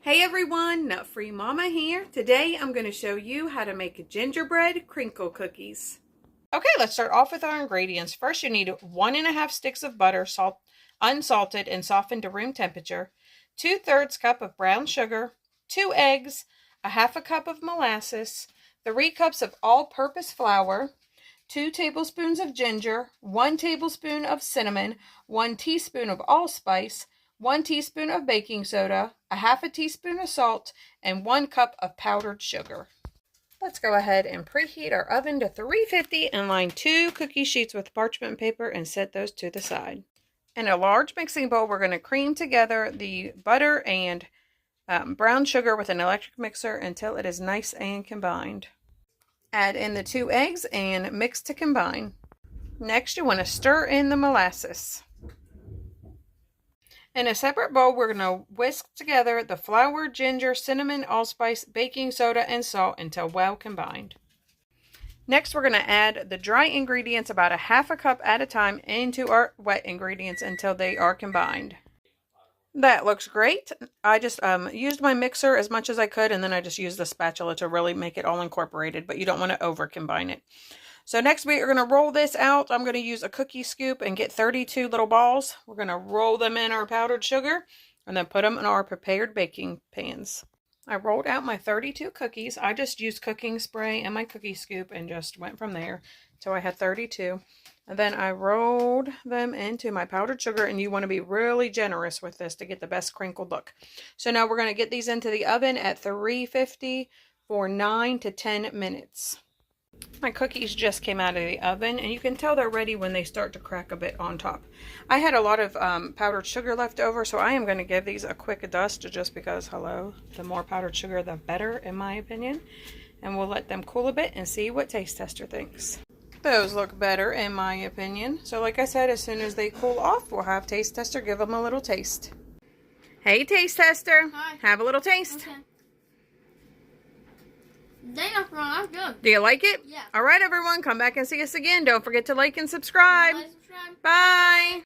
Hey everyone, Nut Free Mama here. Today I'm going to show you how to make gingerbread crinkle cookies. Okay, let's start off with our ingredients. First you need 1.5 sticks of butter, unsalted and softened to room temperature, 2/3 cup of brown sugar, 2 eggs, 1/2 cup of molasses, 3 cups of all-purpose flour, 2 tablespoons of ginger, 1 tablespoon of cinnamon, 1 teaspoon of allspice, 1 teaspoon of baking soda, 1/2 teaspoon of salt, and 1 cup of powdered sugar. Let's go ahead and preheat our oven to 350 and line 2 cookie sheets with parchment paper and set those to the side. In a large mixing bowl, we're going to cream together the butter and brown sugar with an electric mixer until it is nice and combined. Add in the 2 eggs and mix to combine. Next, you want to stir in the molasses. In a separate bowl, we're going to whisk together the flour, ginger, cinnamon, allspice, baking soda, and salt until well combined. Next, we're going to add the dry ingredients about 1/2 cup at a time into our wet ingredients until they are combined. That looks great. I just used my mixer as much as I could, and then I just used the spatula to really make it all incorporated, but you don't want to over combine it. So next we are going to roll this out. I'm going to use a cookie scoop and get 32 little balls. We're going to roll them in our powdered sugar and then put them in our prepared baking pans. I rolled out my 32 cookies. I just used cooking spray and my cookie scoop and just went from there till I had 32. And then I rolled them into my powdered sugar, and you want to be really generous with this to get the best crinkled look. So now we're going to get these into the oven at 350 for 9 to 10 minutes. My cookies just came out of the oven, and you can tell they're ready when they start to crack a bit on top. I had a lot of powdered sugar left over, so I am going to give these a quick dust just because, hello, the more powdered sugar, the better, in my opinion. And we'll let them cool a bit and see what Taste Tester thinks. Those look better, in my opinion. So like I said, as soon as they cool off, we'll have Taste Tester give them a little taste. Hey, Taste Tester. Hi. Have a little taste. Okay. They not wrong. I'm good. Do you like it? Yeah. All right, everyone. Come back and see us again. Don't forget to like and subscribe. Like, subscribe. Bye.